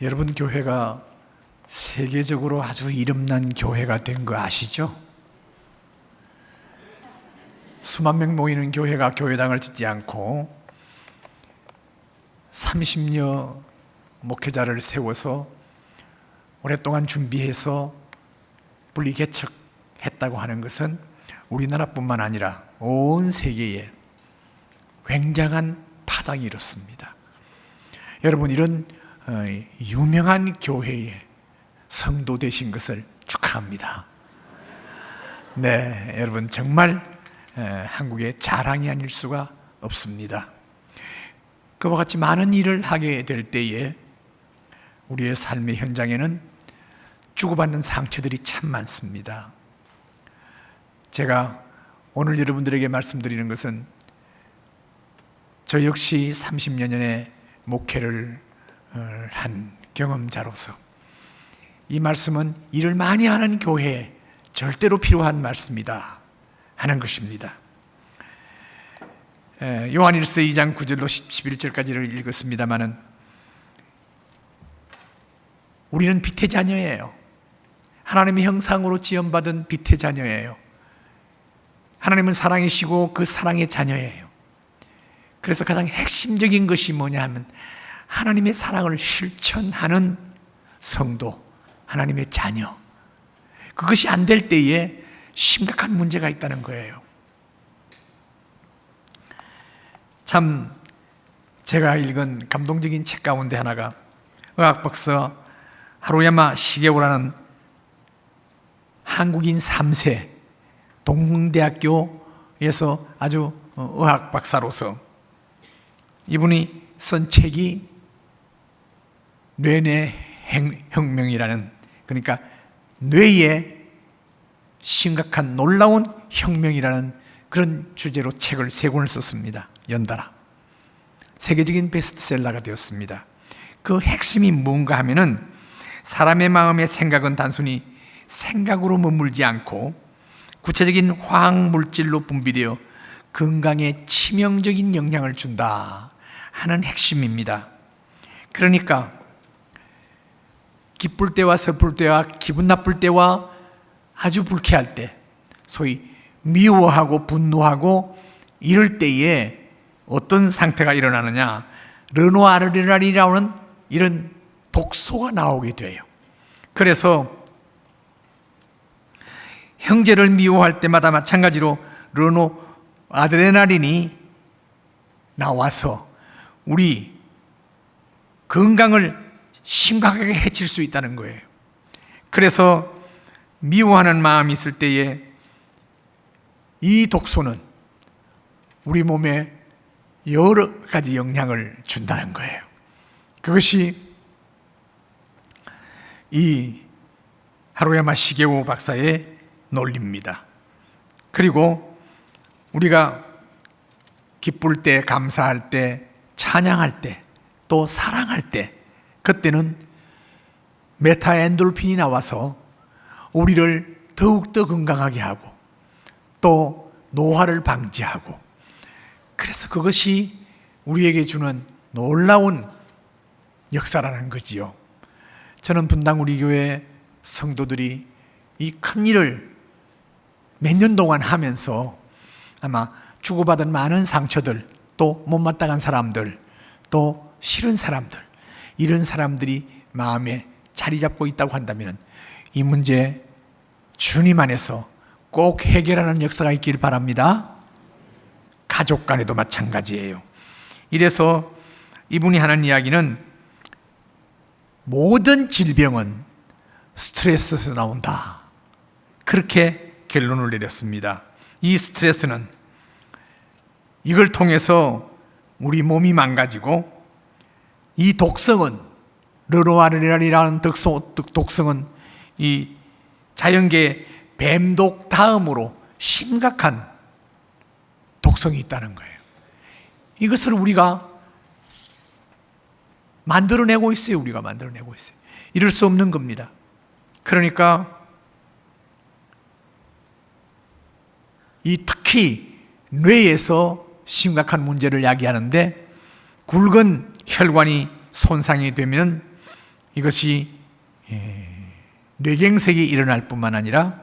여러분, 교회가 세계적으로 아주 이름난 교회가 된 거 아시죠? 수만 명 모이는 교회가 교회당을 짓지 않고 30여 목회자를 세워서 오랫동안 준비해서 분리 개척했다고 하는 것은 우리나라뿐만 아니라 온 세계에 굉장한 파장이 일었습니다. 여러분, 이런 유명한 교회의 성도 되신 것을 축하합니다. 네, 여러분 정말 한국의 자랑이 아닐 수가 없습니다. 그와 같이 많은 일을 하게 될 때에 우리의 삶의 현장에는 주고받는 상처들이 참 많습니다. 제가 오늘 여러분들에게 말씀드리는 것은 저 역시 30여 년의 목회를 한 경험자로서 이 말씀은 일을 많이 하는 교회에 절대로 필요한 말씀이다 하는 것입니다. 요한일서 2장 9절로 11절까지를 읽었습니다마는 우리는 빛의 자녀예요. 하나님의 형상으로 지음받은 빛의 자녀예요. 하나님은 사랑이시고 그 사랑의 자녀예요. 그래서 가장 핵심적인 것이 뭐냐 하면 하나님의 사랑을 실천하는 성도, 하나님의 자녀. 그것이 안 될 때에 심각한 문제가 있다는 거예요. 참 제가 읽은 감동적인 책 가운데 하나가 의학박사 하루야마 시게오라는 한국인 3세 동대학교에서 아주 의학박사로서 이분이 쓴 책이 뇌내 혁명이라는, 그러니까 뇌의 심각한 놀라운 혁명이라는 그런 주제로 책을 3권을 썼습니다. 연달아 세계적인 베스트셀러가 되었습니다. 그 핵심이 뭔가 하면은 사람의 마음의 생각은 단순히 생각으로 머물지 않고 구체적인 화학물질로 분비되어 건강에 치명적인 영향을 준다 하는 핵심입니다. 그러니까 기쁠 때와 슬플 때와 기분 나쁠 때와 아주 불쾌할 때, 소위 미워하고 분노하고 이럴 때에 어떤 상태가 일어나느냐, 르노아드레날린이라는 이런 독소가 나오게 돼요. 그래서 형제를 미워할 때마다 마찬가지로 르노아드레날린이 나와서 우리 건강을 심각하게 해칠 수 있다는 거예요. 그래서 미워하는 마음이 있을 때에 이 독소는 우리 몸에 여러 가지 영향을 준다는 거예요. 그것이 이 하루야마 시게오 박사의 논리입니다. 그리고 우리가 기쁠 때, 감사할 때, 찬양할 때, 또 사랑할 때, 그때는 메타엔돌핀이 나와서 우리를 더욱더 건강하게 하고 또 노화를 방지하고, 그래서 그것이 우리에게 주는 놀라운 역사라는 거지요. 저는 분당 우리 교회 성도들이 이 큰 일을 몇 년 동안 하면서 아마 주고받은 많은 상처들, 또 못마땅한 사람들, 또 싫은 사람들, 이런 사람들이 마음에 자리 잡고 있다고 한다면 이 문제 주님 안에서 꼭 해결하는 역사가 있길 바랍니다. 가족 간에도 마찬가지예요. 이래서 이분이 하는 이야기는 모든 질병은 스트레스에서 나온다, 그렇게 결론을 내렸습니다. 이 스트레스는 이걸 통해서 우리 몸이 망가지고, 이 독성은 르노아드레날린이라는 독성은 이 자연계의 뱀독 다음으로 심각한 독성이 있다는 거예요. 이것을 우리가 만들어내고 있어요. 우리가 만들어내고 있어요. 이럴 수 없는 겁니다. 그러니까 이 특히 뇌에서 심각한 문제를 야기하는데, 굵은 혈관이 손상이 되면 이것이 뇌경색이 일어날 뿐만 아니라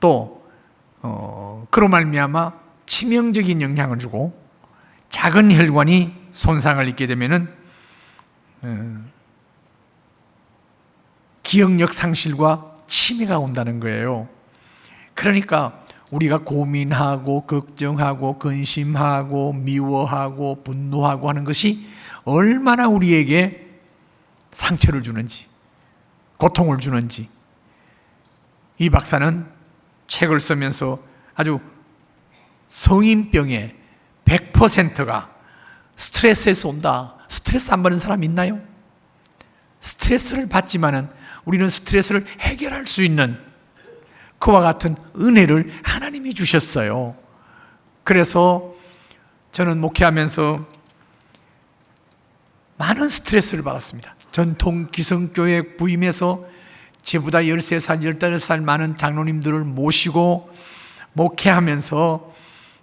또 그로 말미암아 치명적인 영향을 주고 작은 혈관이 손상을 입게 되면은 기억력 상실과 치매가 온다는 거예요. 그러니까 우리가 고민하고 걱정하고 근심하고 미워하고 분노하고 하는 것이 얼마나 우리에게 상처를 주는지, 고통을 주는지, 이 박사는 책을 쓰면서 아주 성인병의 100%가 스트레스에서 온다. 스트레스 안 받는 사람 있나요? 스트레스를 받지만은 우리는 스트레스를 해결할 수 있는 그와 같은 은혜를 하나님이 주셨어요. 그래서 저는 목회하면서 많은 스트레스를 받았습니다. 전통 기성교회 부임해서 저보다 13살, 15살 많은 장로님들을 모시고 목회하면서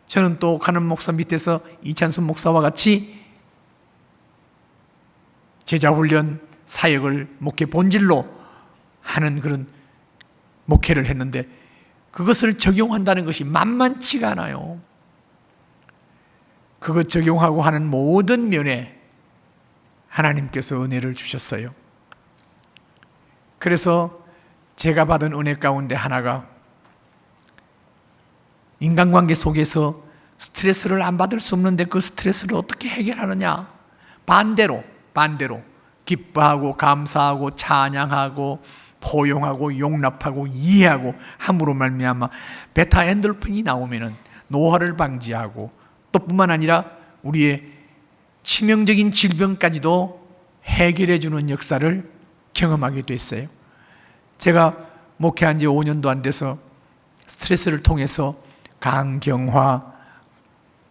저는 또 가는 목사 밑에서 이찬순 목사와 같이 제자훈련 사역을 목회 본질로 하는 그런 목회를 했는데 그것을 적용한다는 것이 만만치가 않아요. 그것 적용하고 하는 모든 면에 하나님께서 은혜를 주셨어요. 그래서 제가 받은 은혜 가운데 하나가 인간관계 속에서 스트레스를 안 받을 수 없는데 그 스트레스를 어떻게 해결하느냐. 반대로 기뻐하고 감사하고 찬양하고 포용하고 용납하고 이해하고 함으로 말미암아 베타 엔돌핀이 나오면은 노화를 방지하고 또 뿐만 아니라 우리의 치명적인 질병까지도 해결해 주는 역사를 경험하게 됐어요. 제가 목회한 지 5년도 안 돼서 스트레스를 통해서 간경화,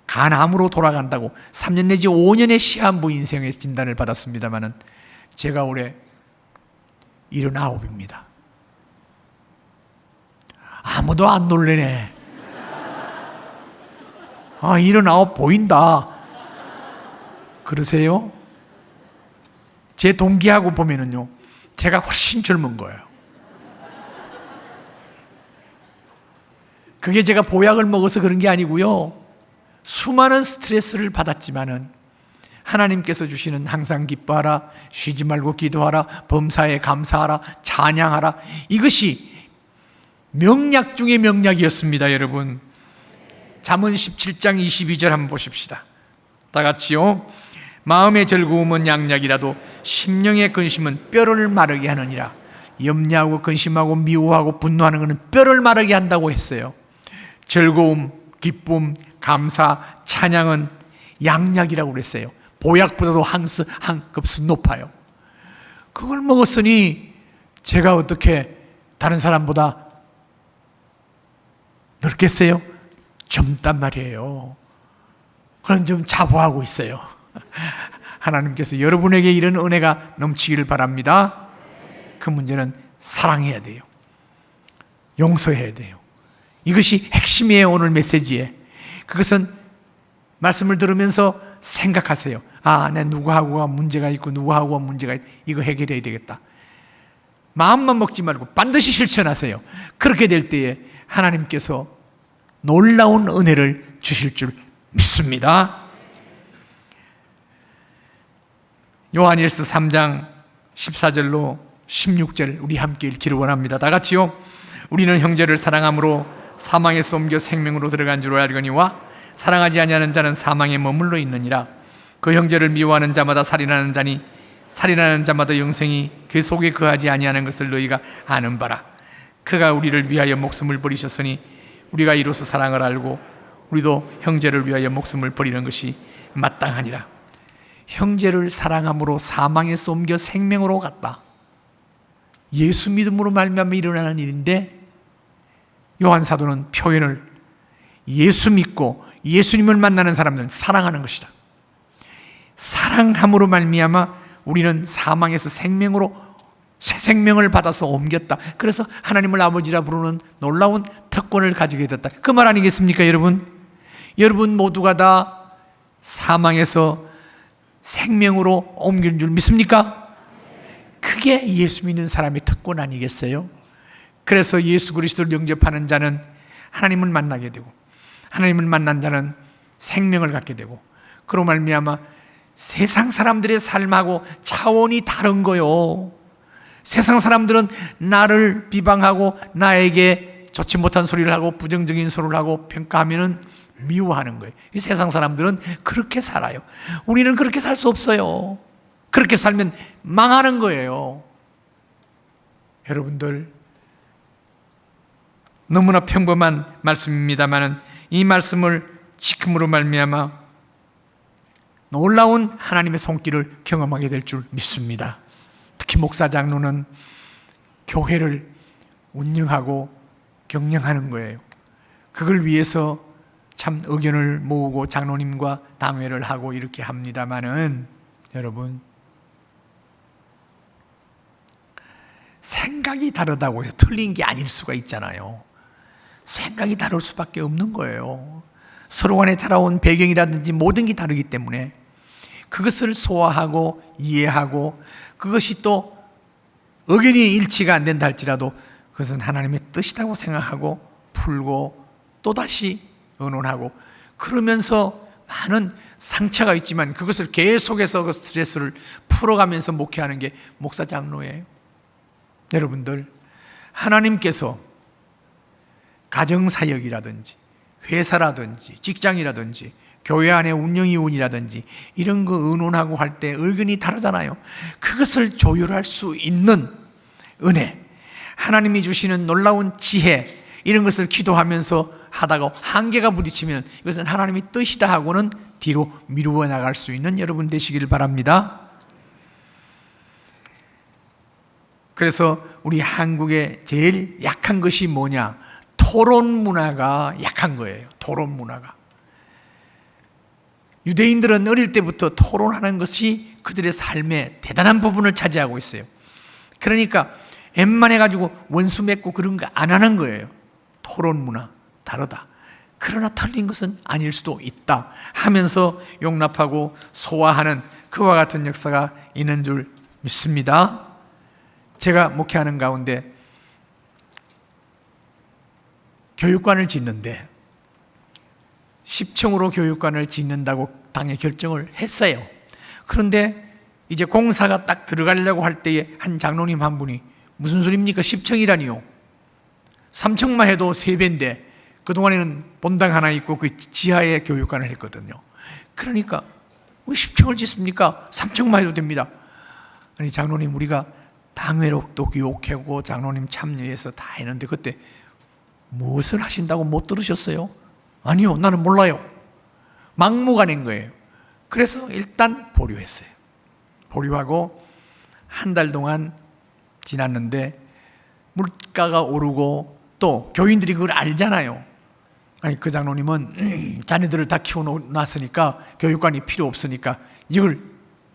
간암으로 돌아간다고 3년 내지 5년의 시한부 인생의 진단을 받았습니다마는 제가 올해 79입니다. 아무도 안 놀래네. 79 보인다. 그러세요? 제 동기하고 보면은요, 제가 훨씬 젊은 거예요. 그게 제가 보약을 먹어서 그런 게 아니고요. 수많은 스트레스를 받았지만은 하나님께서 주시는 항상 기뻐하라, 쉬지 말고 기도하라, 범사에 감사하라, 찬양하라, 이것이 명약 중의 명약이었습니다. 여러분, 잠언 17장 22절 한번 보십시다. 다 같이요. 마음의 즐거움은 양약이라도 심령의 근심은 뼈를 마르게 하느니라. 염려하고 근심하고 미워하고 분노하는 것은 뼈를 마르게 한다고 했어요. 즐거움, 기쁨, 감사, 찬양은 양약이라고 그랬어요. 보약보다도 한 급수 높아요. 그걸 먹었으니 제가 어떻게 다른 사람보다 늙겠어요? 젊단 말이에요. 그런 좀 자부하고 있어요. 하나님께서 여러분에게 이런 은혜가 넘치기를 바랍니다. 그 문제는 사랑해야 돼요. 용서해야 돼요. 이것이 핵심이에요. 오늘 메시지에. 그것은 말씀을 들으면서 생각하세요. 내 누구하고가 문제가 있고 누구하고가 문제가 있고 이거 해결해야 되겠다. 마음만 먹지 말고 반드시 실천하세요. 그렇게 될 때에 하나님께서 놀라운 은혜를 주실 줄 믿습니다. 요한일서 3장 14절로 16절 우리 함께 읽기를 원합니다. 다 같이요. 우리는 형제를 사랑함으로 사망에서 옮겨 생명으로 들어간 줄 알거니와 사랑하지 아니하는 자는 사망에 머물러 있느니라. 그 형제를 미워하는 자마다 살인하는 자니 살인하는 자마다 영생이 그 속에 거하지 아니하는 것을 너희가 아는 바라. 그가 우리를 위하여 목숨을 버리셨으니 우리가 이로써 사랑을 알고 우리도 형제를 위하여 목숨을 버리는 것이 마땅하니라. 형제를 사랑함으로 사망에서 옮겨 생명으로 갔다. 예수 믿음으로 말미암아 일어나는 일인데 요한 사도는 표현을 예수 믿고 예수님을 만나는 사람들은 사랑하는 것이다. 사랑함으로 말미암아 우리는 사망에서 생명으로 새 생명을 받아서 옮겼다. 그래서 하나님을 아버지라 부르는 놀라운 특권을 가지게 됐다. 그 말 아니겠습니까, 여러분? 여러분 모두가 다 사망에서 생명으로 옮긴 줄 믿습니까? 그게 예수 믿는 사람의 특권 아니겠어요? 그래서 예수 그리스도를 영접하는 자는 하나님을 만나게 되고, 하나님을 만난 자는 생명을 갖게 되고, 그로 말미암아 세상 사람들의 삶하고 차원이 다른 거요. 세상 사람들은 나를 비방하고 나에게 좋지 못한 소리를 하고 부정적인 소리를 하고 평가하면은 미워하는 거예요. 이 세상 사람들은 그렇게 살아요. 우리는 그렇게 살 수 없어요. 그렇게 살면 망하는 거예요. 여러분들, 너무나 평범한 말씀입니다만 이 말씀을 지킴으로 말미암아 놀라운 하나님의 손길을 경험하게 될 줄 믿습니다. 특히 목사 장로는 교회를 운영하고 경영하는 거예요. 그걸 위해서 참 의견을 모으고 장로님과 당회를 하고 이렇게 합니다마는 여러분, 생각이 다르다고 해서 틀린 게 아닐 수가 있잖아요. 생각이 다를 수밖에 없는 거예요. 서로 간에 자라온 배경이라든지 모든 게 다르기 때문에 그것을 소화하고 이해하고 그것이 또 의견이 일치가 안 된다 할지라도 그것은 하나님의 뜻이라고 생각하고 풀고 또다시 의논하고 그러면서 많은 상처가 있지만 그것을 계속해서 그 스트레스를 풀어가면서 목회하는 게 목사 장로예요. 여러분들, 하나님께서 가정사역이라든지 회사라든지 직장이라든지 교회 안의 운영위원이라든지 이런 거 의논하고 할 때 의견이 다르잖아요. 그것을 조율할 수 있는 은혜, 하나님이 주시는 놀라운 지혜, 이런 것을 기도하면서 하다가 한계가 부딪히면 이것은 하나님의 뜻이다 하고는 뒤로 미루어 나갈 수 있는 여러분 되시길 바랍니다. 그래서 우리 한국의 제일 약한 것이 뭐냐? 토론 문화가 약한 거예요. 토론 문화가. 유대인들은 어릴 때부터 토론하는 것이 그들의 삶의 대단한 부분을 차지하고 있어요. 그러니까 웬만해가지고 원수 맺고 그런 거 안 하는 거예요. 토론 문화 다르다. 그러나 틀린 것은 아닐 수도 있다 하면서 용납하고 소화하는 그와 같은 역사가 있는 줄 믿습니다. 제가 목회하는 가운데 교육관을 짓는데 10층으로 교육관을 짓는다고 당에 결정을 했어요. 그런데 이제 공사가 딱 들어가려고 할 때에 한 장로님 한 분이 무슨 소리입니까? 10층이라니요. 3층만 해도 3배인데 그동안에는 본당 하나 있고 그 지하에 교육관을 했거든요. 그러니까 왜 10층을 짓습니까? 3층만 해도 됩니다. 아니 장로님, 우리가 당회록도 교육하고 장로님 참여해서 다 했는데 그때 무엇을 하신다고 못 들으셨어요? 아니요, 나는 몰라요. 막무가내인 거예요. 그래서 일단 보류했어요. 보류하고 한 달 동안 지났는데 물가가 오르고 또 교인들이 그걸 알잖아요. 아니 그 장로님은 자녀들을 다 키워놨으니까 교육관이 필요 없으니까 이걸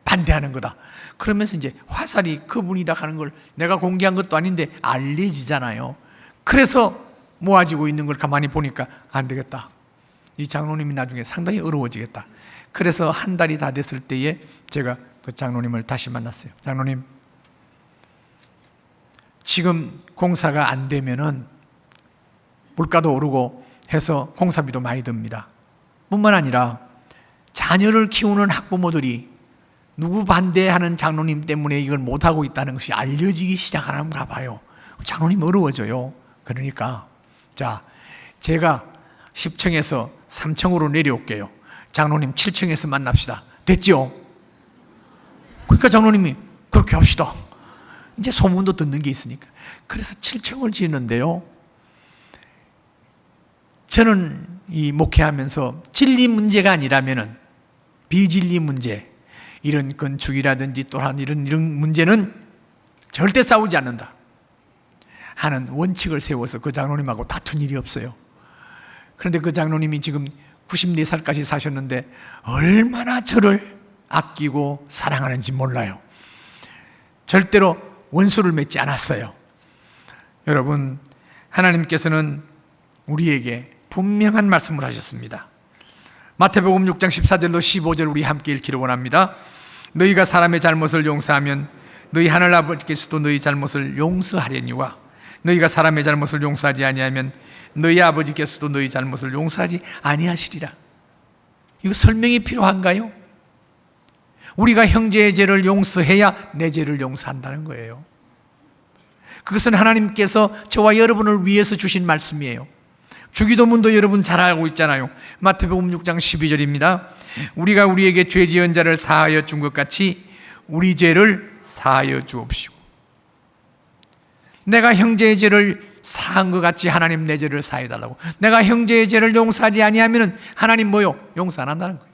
반대하는 거다. 그러면서 이제 화살이 그분이다 하는 걸 내가 공개한 것도 아닌데 알려지잖아요. 그래서 모아지고 있는 걸 가만히 보니까 안 되겠다. 이 장로님이 나중에 상당히 어려워지겠다. 그래서 한 달이 다 됐을 때에 제가 그 장로님을 다시 만났어요. 장로님, 지금 공사가 안 되면은 물가도 오르고 해서 공사비도 많이 듭니다. 뿐만 아니라 자녀를 키우는 학부모들이 누구 반대하는 장로님 때문에 이걸 못하고 있다는 것이 알려지기 시작하는가 봐요. 장로님 어려워져요. 그러니까 자, 제가 10층에서 3층으로 내려올게요. 장로님 7층에서 만납시다. 됐죠? 그러니까 장로님이 그렇게 합시다. 이제 소문도 듣는 게 있으니까. 그래서 7층을 지는데요. 저는 이 목회하면서 진리 문제가 아니라면은 비진리 문제, 이런 건축이라든지 또한 이런 문제는 절대 싸우지 않는다 하는 원칙을 세워서 그 장로님하고 다툰 일이 없어요. 그런데 그 장로님이 지금 94살까지 사셨는데 얼마나 저를 아끼고 사랑하는지 몰라요. 절대로 원수를 맺지 않았어요. 여러분, 하나님께서는 우리에게 분명한 말씀을 하셨습니다. 마태복음 6장 14절로 15절 우리 함께 읽기를 원합니다. 너희가 사람의 잘못을 용서하면 너희 하늘 아버지께서도 너희 잘못을 용서하려니와 너희가 사람의 잘못을 용서하지 아니하면 너희 아버지께서도 너희 잘못을 용서하지 아니하시리라. 이거 설명이 필요한가요? 우리가 형제의 죄를 용서해야 내 죄를 용서한다는 거예요. 그것은 하나님께서 저와 여러분을 위해서 주신 말씀이에요. 주기도문도 여러분 잘 알고 있잖아요. 마태복음 6장 12절입니다. 우리가 우리에게 죄 지은 자를 사하여 준 것 같이 우리 죄를 사하여 주옵시고. 내가 형제의 죄를 사한 것 같이 하나님 내 죄를 사해 달라고. 내가 형제의 죄를 용서하지 아니하면 하나님 뭐요? 용서 안 한다는 거예요.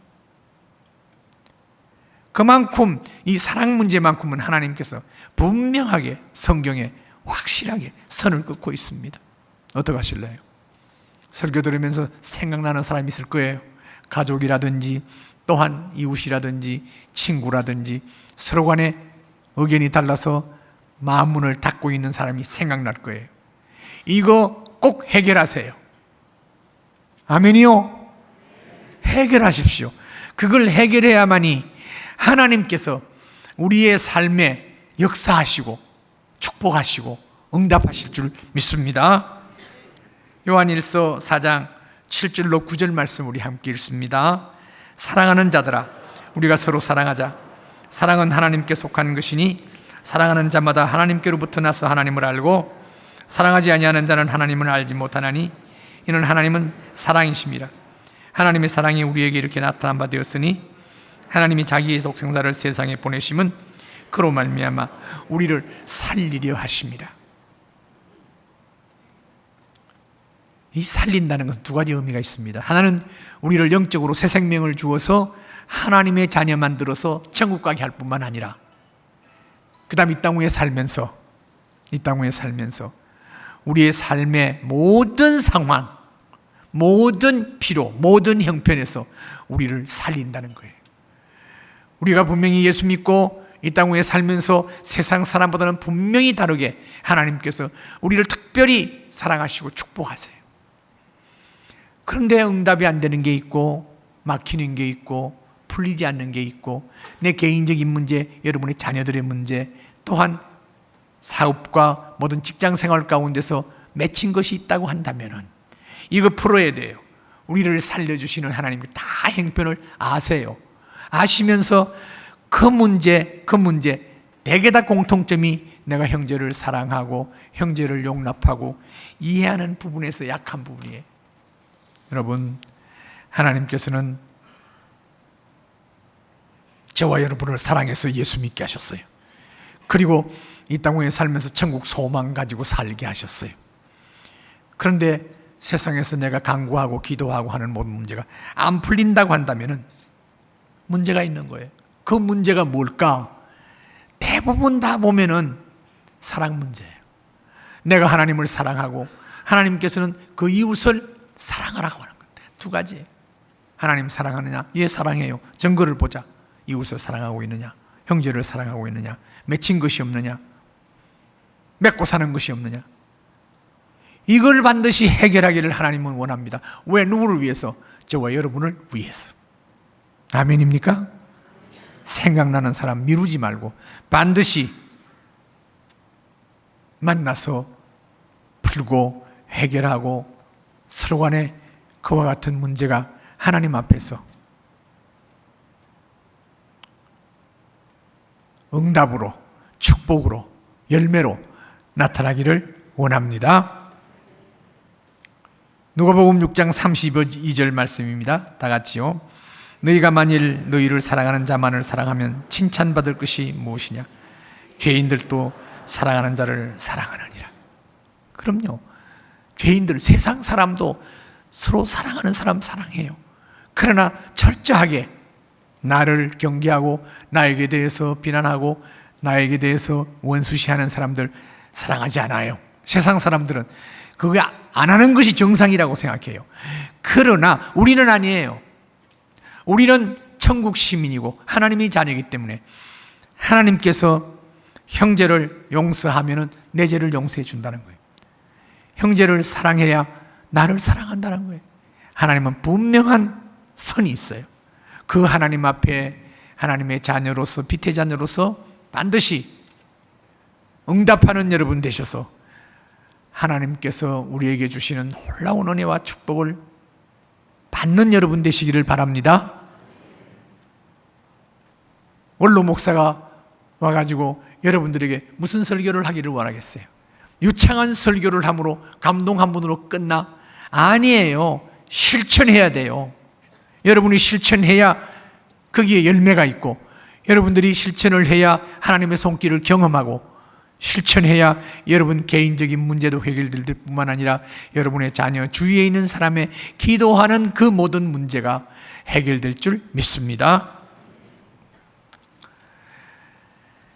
그만큼 이 사랑 문제만큼은 하나님께서 분명하게 성경에 확실하게 선을 긋고 있습니다. 어떻게 하실래요? 설교 들으면서 생각나는 사람이 있을 거예요. 가족이라든지 또한 이웃이라든지 친구라든지 서로 간에 의견이 달라서 마음문을 닫고 있는 사람이 생각날 거예요. 이거 꼭 해결하세요. 아멘이요? 해결하십시오. 그걸 해결해야만이 하나님께서 우리의 삶에 역사하시고 축복하시고 응답하실 줄 믿습니다. 요한일서 4장 7절로 9절 말씀 우리 함께 읽습니다. 사랑하는 자들아 우리가 서로 사랑하자. 사랑은 하나님께 속한 것이니 사랑하는 자마다 하나님께로부터 나서 하나님을 알고 사랑하지 아니하는 자는 하나님을 알지 못하나니 이는 하나님은 사랑이심이라. 하나님의 사랑이 우리에게 이렇게 나타난 바 되었으니 하나님이 자기의 독생자를 세상에 보내심은 그로 말미암아 우리를 살리려 하심이라. 이 살린다는 것은 두 가지 의미가 있습니다. 하나는 우리를 영적으로 새 생명을 주어서 하나님의 자녀 만들어서 천국 가게 할 뿐만 아니라 그 다음 이 땅 위에 살면서 우리의 삶의 모든 상황, 모든 필요, 모든 형편에서 우리를 살린다는 거예요. 우리가 분명히 예수 믿고 이 땅 위에 살면서 세상 사람보다는 분명히 다르게 하나님께서 우리를 특별히 사랑하시고 축복하세요. 그런데 응답이 안 되는 게 있고 막히는 게 있고 풀리지 않는 게 있고 내 개인적인 문제, 여러분의 자녀들의 문제, 또한 사업과 모든 직장 생활 가운데서 맺힌 것이 있다고 한다면 이거 풀어야 돼요. 우리를 살려주시는 하나님이 다 형편을 아세요. 아시면서 그 문제 대개 다 공통점이 내가 형제를 사랑하고 형제를 용납하고 이해하는 부분에서 약한 부분이에요. 여러분, 하나님께서는 저와 여러분을 사랑해서 예수 믿게 하셨어요. 그리고 이 땅 위에 살면서 천국 소망 가지고 살게 하셨어요. 그런데 세상에서 내가 간구하고 기도하고 하는 모든 문제가 안 풀린다고 한다면 문제가 있는 거예요. 그 문제가 뭘까? 대부분 다 보면은 사랑 문제예요. 내가 하나님을 사랑하고 하나님께서는 그 이웃을 사랑하라고 하는 거예요. 두 가지. 하나님 사랑하느냐? 예, 사랑해요. 증거를 보자. 이웃을 사랑하고 있느냐? 형제를 사랑하고 있느냐? 맺힌 것이 없느냐? 맺고 사는 것이 없느냐? 이걸 반드시 해결하기를 하나님은 원합니다. 왜? 누구를 위해서? 저와 여러분을 위해서. 아멘입니까? 생각나는 사람 미루지 말고 반드시 만나서 풀고 해결하고 서로 간에 그와 같은 문제가 하나님 앞에서 응답으로, 축복으로, 열매로 나타나기를 원합니다. 누가복음 6장 32절 말씀입니다. 다 같이요. 너희가 만일 너희를 사랑하는 자만을 사랑하면 칭찬받을 것이 무엇이냐? 죄인들도 사랑하는 자를 사랑하느니라. 그럼요. 죄인들, 세상 사람도 서로 사랑하는 사람 사랑해요. 그러나 철저하게 나를 경계하고 나에게 대해서 비난하고 나에게 대해서 원수시하는 사람들 사랑하지 않아요. 세상 사람들은 그거 안 하는 것이 정상이라고 생각해요. 그러나 우리는 아니에요. 우리는 천국 시민이고 하나님의 자녀이기 때문에 하나님께서 형제를 용서하면 내 죄를 용서해 준다는 거예요. 형제를 사랑해야 나를 사랑한다는 거예요. 하나님은 분명한 선이 있어요. 그 하나님 앞에 하나님의 자녀로서, 빛의 자녀로서 반드시 응답하는 여러분 되셔서 하나님께서 우리에게 주시는 놀라운 은혜와 축복을 받는 여러분 되시기를 바랍니다. 원로 목사가 와가지고 여러분들에게 무슨 설교를 하기를 원하겠어요? 유창한 설교를 함으로 감동 한 분으로 끝나? 아니에요. 실천해야 돼요. 여러분이 실천해야 거기에 열매가 있고, 여러분들이 실천을 해야 하나님의 손길을 경험하고, 실천해야 여러분 개인적인 문제도 해결될 뿐만 아니라 여러분의 자녀, 주위에 있는 사람의 기도하는 그 모든 문제가 해결될 줄 믿습니다.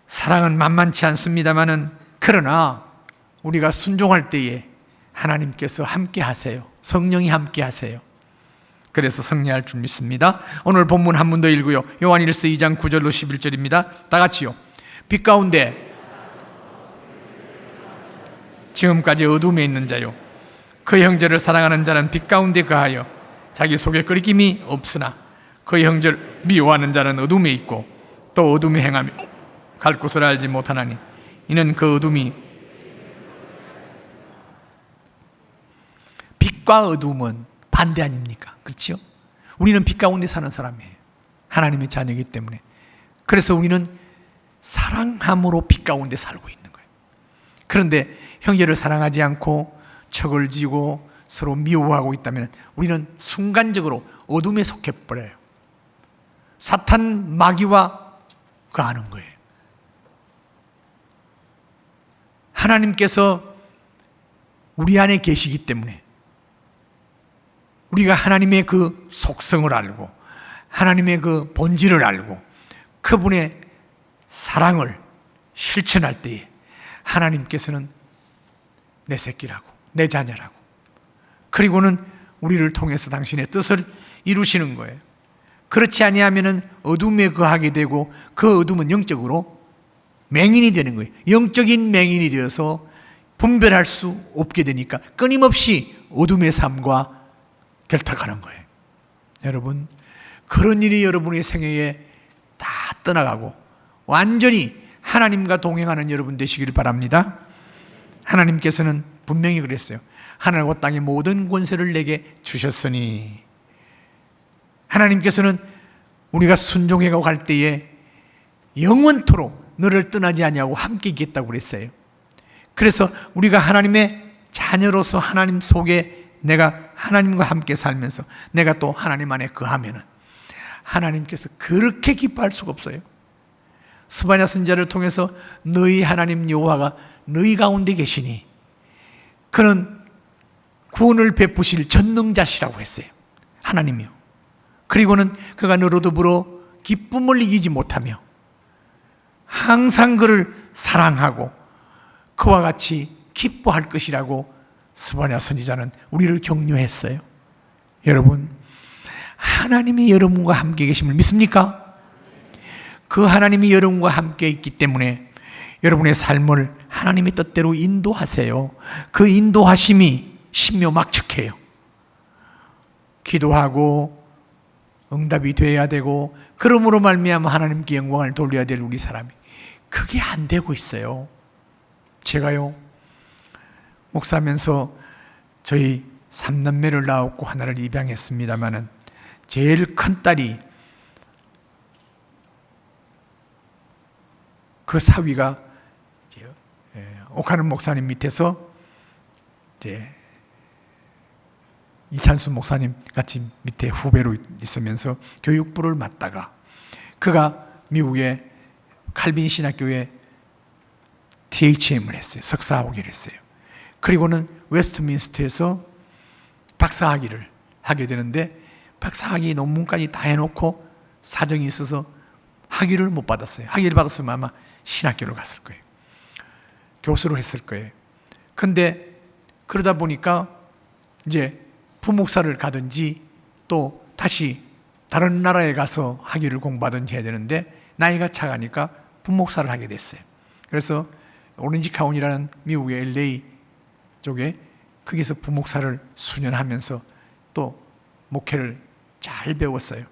사랑은 만만치 않습니다마는, 그러나 우리가 순종할 때에 하나님께서 함께 하세요. 성령이 함께 하세요. 그래서 승리할 줄 믿습니다. 오늘 본문 한 번 더 읽고요. 요한일서 2장 9절로 11절입니다. 다 같이요. 빛 가운데 지금까지 어둠에 있는 자요, 그 형제를 사랑하는 자는 빛 가운데 거하여 자기 속에 끓임이 없으나 그 형제를 미워하는 자는 어둠에 있고 또 어둠에 행하며 갈 곳을 알지 못하나니 이는 그 어둠이, 빛과 어둠은 반대 아닙니까? 그렇죠? 우리는 빛 가운데 사는 사람이에요. 하나님의 자녀이기 때문에. 그래서 우리는 사랑함으로 빛 가운데 살고 있는 거예요. 그런데 형제를 사랑하지 않고 척을 지고 서로 미워하고 있다면 우리는 순간적으로 어둠에 속해버려요. 사탄 마귀와 거하는 거예요. 하나님께서 우리 안에 계시기 때문에 우리가 하나님의 그 속성을 알고 하나님의 그 본질을 알고 그분의 사랑을 실천할 때에 하나님께서는 내 새끼라고, 내 자녀라고, 그리고는 우리를 통해서 당신의 뜻을 이루시는 거예요. 그렇지 아니하면은 어둠에 거하게 되고 그 어둠은 영적으로 맹인이 되는 거예요. 영적인 맹인이 되어서 분별할 수 없게 되니까 끊임없이 어둠의 삶과 결탁하는 거예요. 여러분, 그런 일이 여러분의 생애에 다 떠나가고 완전히 하나님과 동행하는 여러분 되시길 바랍니다. 하나님께서는 분명히 그랬어요. 하늘과 땅의 모든 권세를 내게 주셨으니, 하나님께서는 우리가 순종해가고 갈 때에 영원토록 너를 떠나지 아니하고 함께 있겠다고 그랬어요. 그래서 우리가 하나님의 자녀로서 하나님 속에 내가 하나님과 함께 살면서 내가 또 하나님 안에 거하면은 하나님께서 그렇게 기뻐할 수가 없어요. 스바냐 선지자를 통해서 너희 하나님 여호와가 너희 가운데 계시니 그는 구원을 베푸실 전능자시라고 했어요. 하나님이요. 그리고는 그가 너로 더불어 기쁨을 이기지 못하며 항상 그를 사랑하고 그와 같이 기뻐할 것이라고 스바냐 선지자는 우리를 격려했어요. 여러분, 하나님이 여러분과 함께 계심을 믿습니까? 그 하나님이 여러분과 함께 있기 때문에 여러분의 삶을 하나님의 뜻대로 인도하세요. 그 인도하심이 신묘막측해요. 기도하고 응답이 돼야 되고 그러므로 말미암아 하나님께 영광을 돌려야 될 우리 사람이 그게 안 되고 있어요. 제가요, 목사하면서 저희 3남매를 낳았고 하나를 입양했습니다마는 제일 큰 딸이 그 사위가 옥하는 목사님 밑에서 이찬수 목사님 같이 밑에 후배로 있으면서 교육부를 맡다가 그가 미국의 칼빈 신학교에 THM을 했어요. 석사학위를 했어요. 그리고는 웨스트민스터에서 박사학위를 하게 되는데 박사학위 논문까지 다 해놓고 사정이 있어서 학위를 못 받았어요. 학위를 받았으면 아마 신학교를 갔을 거예요. 교수를 했을 거예요. 근데 그러다 보니까 이제 부목사를 가든지 또 다시 다른 나라에 가서 학위를 공부하든지 해야 되는데 나이가 차가니까 부목사를 하게 됐어요. 그래서 오렌지 카운티라는 미국의 LA 쪽에 거기서 부목사를 수년 하면서 또 목회를 잘 배웠어요.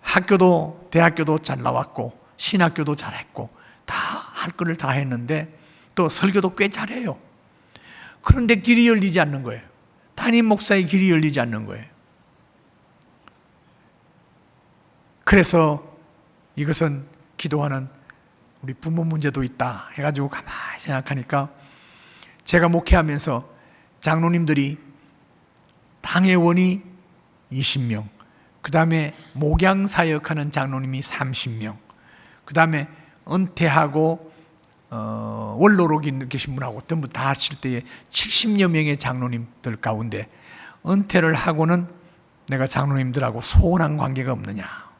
학교도 대학교도 잘 나왔고 신학교도 잘했고 다 할 거를 다 했는데 또 설교도 꽤 잘해요. 그런데 길이 열리지 않는 거예요. 담임 목사의 길이 열리지 않는 거예요. 그래서 이것은 기도하는 우리 부모 문제도 있다 해가지고 가만히 생각하니까 제가 목회하면서 장로님들이 당회원이 20명, 그 다음에 목양사역하는 장로님이 30명, 그 다음에 은퇴하고 원로로 계신 분하고 전부 다 하실 때에 70여 명의 장로님들 가운데 은퇴를 하고는 내가 장로님들하고 소원한 관계가 없느냐,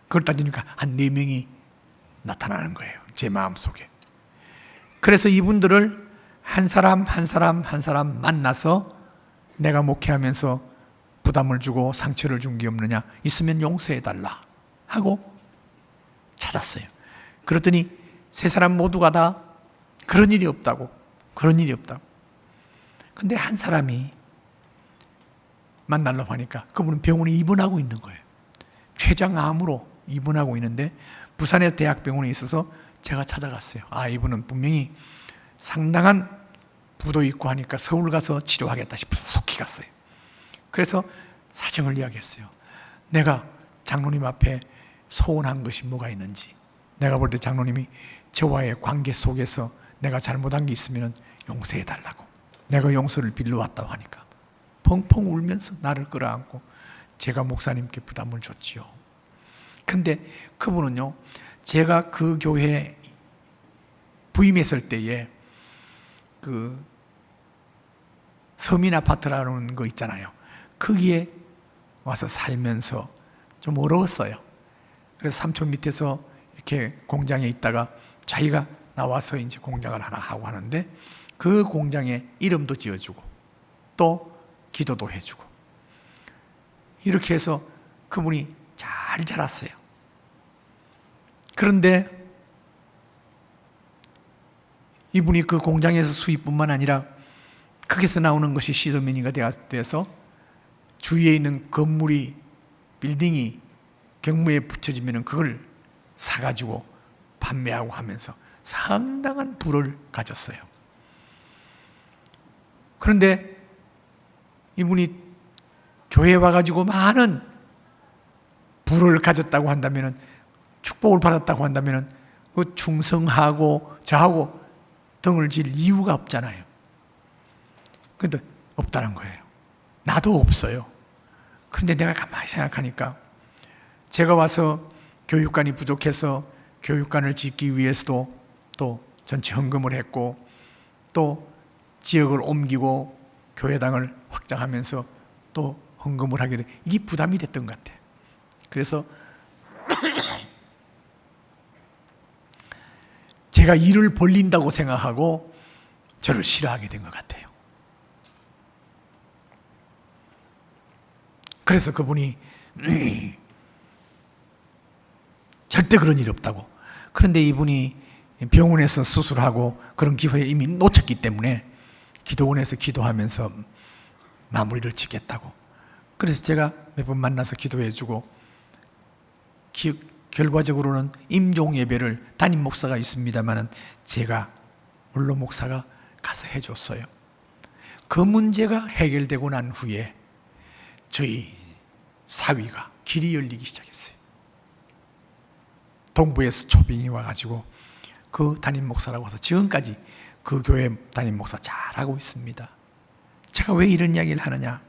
그걸 따지니까 한 4명이 나타나는 거예요, 제 마음속에. 그래서 이분들을 한 사람 한 사람 한 사람 만나서 내가 목회하면서 부담을 주고 상처를 준 게 없느냐, 있으면 용서해달라 하고 찾았어요. 그랬더니 세 사람 모두가 다 그런 일이 없다고. 근데 한 사람이 만나려고 하니까 그분은 병원에 입원하고 있는 거예요. 췌장암으로 입원하고 있는데 부산의 대학병원에 있어서 제가 찾아갔어요. 이분은 분명히 상당한 부도 있고 하니까 서울 가서 치료하겠다 싶어서 속히 갔어요. 그래서 사정을 이야기했어요. 내가 장로님 앞에 소원한 것이 뭐가 있는지, 내가 볼 때 장로님이 저와의 관계 속에서 내가 잘못한 게 있으면 용서해 달라고, 내가 용서를 빌려왔다고 하니까 펑펑 울면서 나를 끌어안고 제가 목사님께 부담을 줬지요. 근데 그분은요, 제가 그 교회에 부임했을 때에 그 서민 아파트라는 거 있잖아요. 거기에 와서 살면서 좀 어려웠어요. 그래서 삼촌 밑에서 이렇게 공장에 있다가 자기가 나와서 이제 공장을 하나 하고 하는데 그 공장에 이름도 지어주고 또 기도도 해주고 이렇게 해서 그분이 잘 자랐어요. 그런데 이분이 그 공장에서 수입뿐만 아니라 거기서 나오는 것이 시드머니가 돼서 주위에 있는 건물이, 빌딩이 경무에 붙여지면 그걸 사가지고 판매하고 하면서 상당한 부를 가졌어요. 그런데 이분이 교회에 와가지고 많은 부를 가졌다고 한다면, 축복을 받았다고 한다면 그 충성하고 저하고 등을 질 이유가 없잖아요. 그런데 없다는 거예요. 나도 없어요. 그런데 내가 가만히 생각하니까 제가 와서 교육관이 부족해서 교육관을 짓기 위해서도 또 전체 헌금을 했고 또 지역을 옮기고 교회당을 확장하면서 또 헌금을 하게 돼. 이게 부담이 됐던 것 같아요. 그래서 제가 일을 벌린다고 생각하고 저를 싫어하게 된 것 같아요. 그래서 그분이 절대 그런 일 없다고. 그런데 이분이 병원에서 수술하고 그런 기회에 이미 놓쳤기 때문에 기도원에서 기도하면서 마무리를 짓겠다고. 그래서 제가 몇 번 만나서 기도해주고 결과적으로는 임종 예배를 담임 목사가 있습니다만은 제가 원로 목사가 가서 해줬어요. 그 문제가 해결되고 난 후에 저희 사위가 길이 열리기 시작했어요. 동부에서 초빙이 와가지고 그 담임 목사라고 해서 지금까지 그 교회 담임 목사 잘하고 있습니다. 제가 왜 이런 이야기를 하느냐,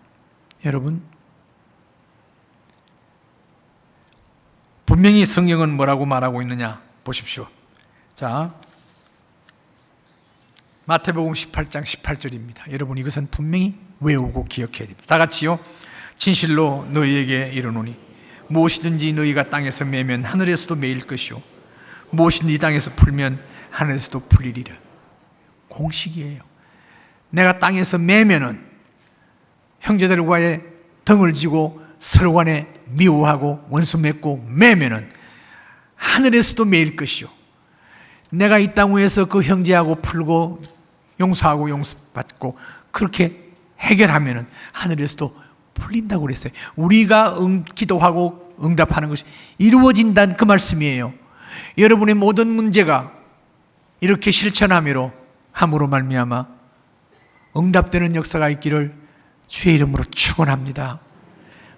여러분, 분명히 성경은 뭐라고 말하고 있느냐 보십시오. 자, 마태복음 18장 18절입니다. 여러분 이것은 분명히 외우고 기억해야 됩니다. 다 같이요. 진실로 너희에게 이르노니 무엇이든지 너희가 땅에서 매면 하늘에서도 매일 것이요 무엇이든지 땅에서 풀면 하늘에서도 풀리리라. 공식이에요. 내가 땅에서 매면은 형제들과의 등을 지고 서로 간에 미워하고 원수 맺고 매면은 하늘에서도 매일 것이요 내가 이 땅 위에서 그 형제하고 풀고 용서하고 용서받고 그렇게 해결하면은 하늘에서도 풀린다고 그랬어요. 우리가 기도하고 응답하는 것이 이루어진다는 그 말씀이에요. 여러분의 모든 문제가 이렇게 실천함으로 말미암아 응답되는 역사가 있기를 주의 이름으로 축원합니다.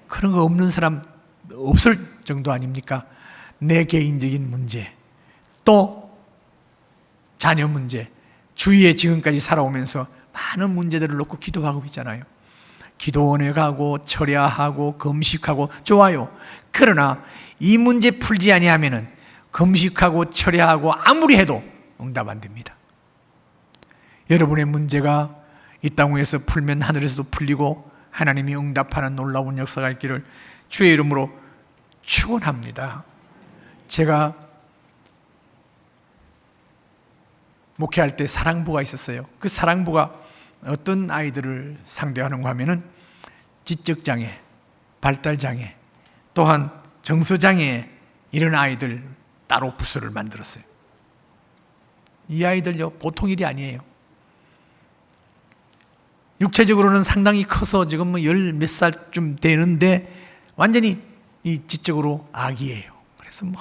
그런 거 없는 사람 없을 정도 아닙니까? 내 개인적인 문제, 또 자녀 문제, 주위에 지금까지 살아오면서 많은 문제들을 놓고 기도하고 있잖아요. 기도원에 가고 철야하고 금식하고 좋아요. 그러나 이 문제 풀지 아니하면은 금식하고 철야하고 아무리 해도 응답 안 됩니다. 여러분의 문제가 이 땅 위에서 풀면 하늘에서도 풀리고 하나님이 응답하는 놀라운 역사가 있기를 주의 이름으로 축원합니다. 제가 목회할 때 사랑부가 있었어요. 그 사랑부가 어떤 아이들을 상대하는가 하면은 지적장애, 발달장애, 또한 정서장애 이런 아이들 따로 부서를 만들었어요. 이 아이들요 보통 일이 아니에요. 육체적으로는 상당히 커서 지금 뭐 열 몇 살쯤 되는데 완전히 이 지적으로 아기예요. 그래서 뭐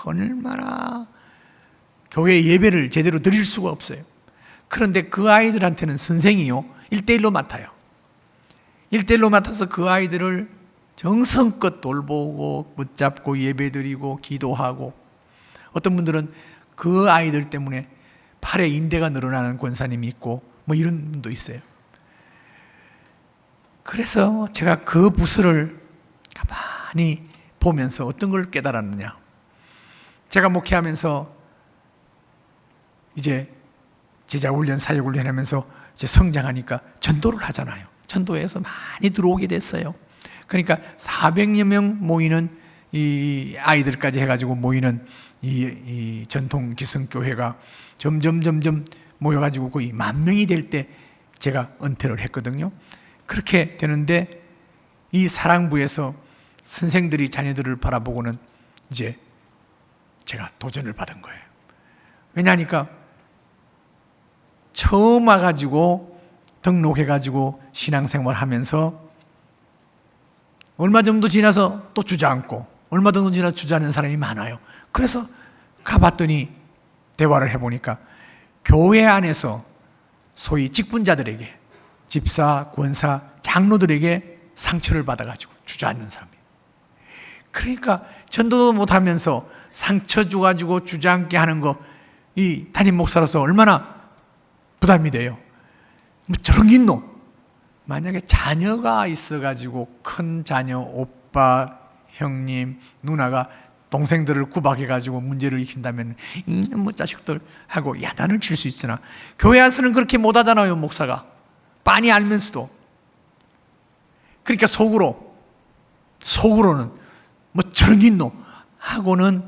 얼마나 교회 예배를 제대로 드릴 수가 없어요. 그런데 그 아이들한테는 선생이요 1:1로 맡아요. 1:1로 맡아서 그 아이들을 정성껏 돌보고 붙잡고 예배드리고 기도하고, 어떤 분들은 그 아이들 때문에 팔에 인대가 늘어나는 권사님이 있고 뭐 이런 분도 있어요. 그래서 제가 그 부서를 가만히 보면서 어떤 걸 깨달았느냐, 제가 목회하면서 이제 제자훈련, 사역훈련 하면서 이제 성장하니까 전도를 하잖아요. 전도에서 많이 들어오게 됐어요. 그러니까 400여 명 모이는 이 아이들까지 해가지고 모이는 이 전통 기성교회가 점점 모여가지고 거의 10,000명이 될 때 제가 은퇴를 했거든요. 그렇게 되는데 이 사랑부에서 선생들이 자녀들을 바라보고는 이제 제가 도전을 받은 거예요. 왜냐하니까 처음 와가지고 등록해가지고 신앙생활 하면서 얼마 정도 지나서 또 주저앉고 얼마 정도 지나서 주저앉는 사람이 많아요. 그래서 가봤더니 대화를 해보니까 교회 안에서 소위 직분자들에게, 집사, 권사, 장로들에게 상처를 받아가지고 주저앉는 사람이에요. 그러니까 전도도 못하면서 상처 줘가지고 주저앉게 하는 거, 이 담임 목사로서 얼마나 부담이 돼요. 뭐 저런 게 있노? 만약에 자녀가 있어가지고 큰 자녀, 오빠, 형님, 누나가 동생들을 구박해가지고 문제를 일으킨다면 이놈의 자식들 하고 야단을 칠 수 있으나 교회 안에서는 그렇게 못하잖아요. 목사가 빤히 알면서도. 그러니까 속으로는 뭐 저런 게 있노? 하고는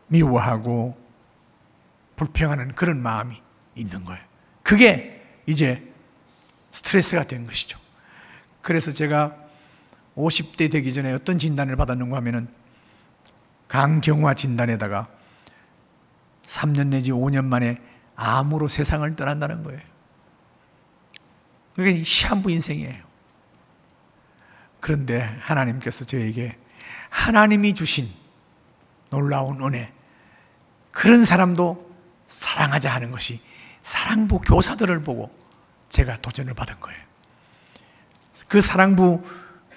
미워하고 불평하는 그런 마음이 있는 거예요. 그게 이제 스트레스가 된 것이죠. 그래서 제가 50대 되기 전에 어떤 진단을 받았는가 하면은 강경화 진단에다가 3년 내지 5년 만에 암으로 세상을 떠난다는 거예요. 그게 시한부 인생이에요. 그런데 하나님께서 저에게 하나님이 주신 놀라운 은혜, 그런 사람도 사랑하자 하는 것이 사랑부 교사들을 보고 제가 도전을 받은 거예요. 그 사랑부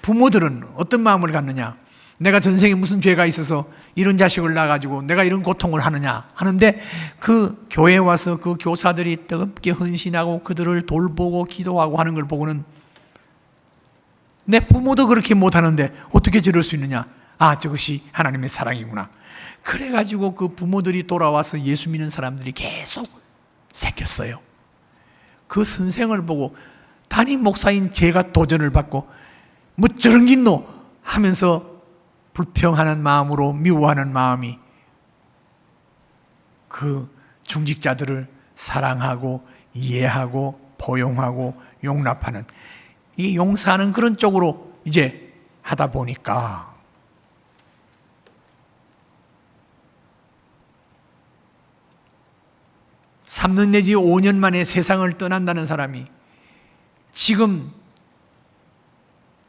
부모들은 어떤 마음을 갖느냐, 내가 전생에 무슨 죄가 있어서 이런 자식을 낳아가지고 내가 이런 고통을 하느냐 하는데, 그 교회에 와서 그 교사들이 뜨겁게 헌신하고 그들을 돌보고 기도하고 하는 걸 보고는 내 부모도 그렇게 못하는데 어떻게 저럴 수 있느냐, 아, 저것이 하나님의 사랑이구나. 그래가지고 그 부모들이 돌아와서 예수 믿는 사람들이 계속 생겼어요. 그 선생을 보고 담임 목사인 제가 도전을 받고 뭐 저런 게 있노 하면서 불평하는 마음으로 미워하는 마음이 그 중직자들을 사랑하고 이해하고 포용하고 용납하는, 이 용서하는 그런 쪽으로 이제 하다 보니까 삼 년 내지 5년 만에 세상을 떠난다는 사람이, 지금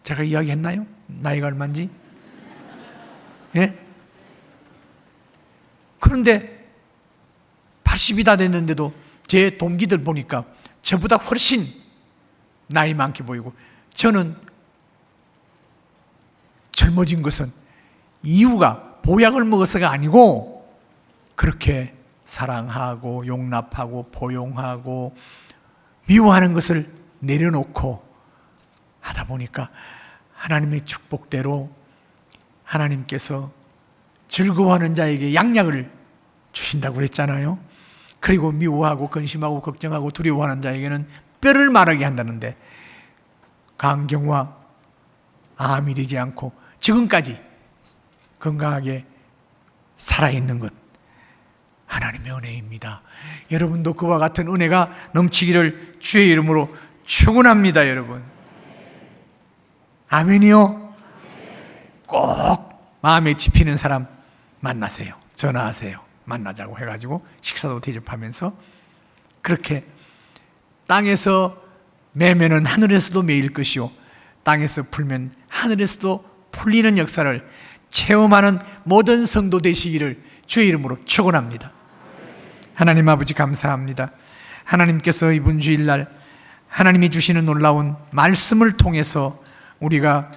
제가 이야기했나요? 나이가 얼마인지? 예? 그런데 80이 다 됐는데도 제 동기들 보니까 저보다 훨씬 나이 많게 보이고, 저는 젊어진 것은 이유가 보약을 먹어서가 아니고 그렇게 사랑하고 용납하고 포용하고 미워하는 것을 내려놓고 하다 보니까 하나님의 축복대로 하나님께서 즐거워하는 자에게 양약을 주신다고 그랬잖아요. 그리고 미워하고 근심하고 걱정하고 두려워하는 자에게는 뼈를 마르게 한다는데, 간경화 암이 되지 않고 지금까지 건강하게 살아있는 것, 하나님의 은혜입니다. 여러분도 그와 같은 은혜가 넘치기를 주의 이름으로 축원합니다. 여러분, 아멘이요. 꼭 마음에 집히는 사람 만나세요. 전화하세요. 만나자고 해가지고 식사도 대접하면서, 그렇게 땅에서 매면은 하늘에서도 매일 것이요 땅에서 풀면 하늘에서도 풀리는 역사를 체험하는 모든 성도 되시기를 주의 이름으로 축원합니다. 하나님 아버지, 감사합니다. 하나님께서 이번 주일날 하나님이 주시는 놀라운 말씀을 통해서 우리가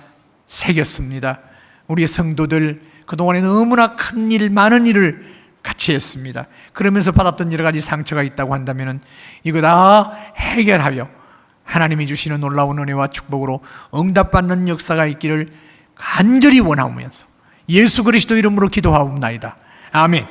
새겼습니다. 우리 성도들 그동안에 너무나 큰 일, 많은 일을 같이 했습니다. 그러면서 받았던 여러 가지 상처가 있다고 한다면 이거 다 해결하여 하나님이 주시는 놀라운 은혜와 축복으로 응답받는 역사가 있기를 간절히 원하면서 예수 그리스도 이름으로 기도하옵나이다. 아멘.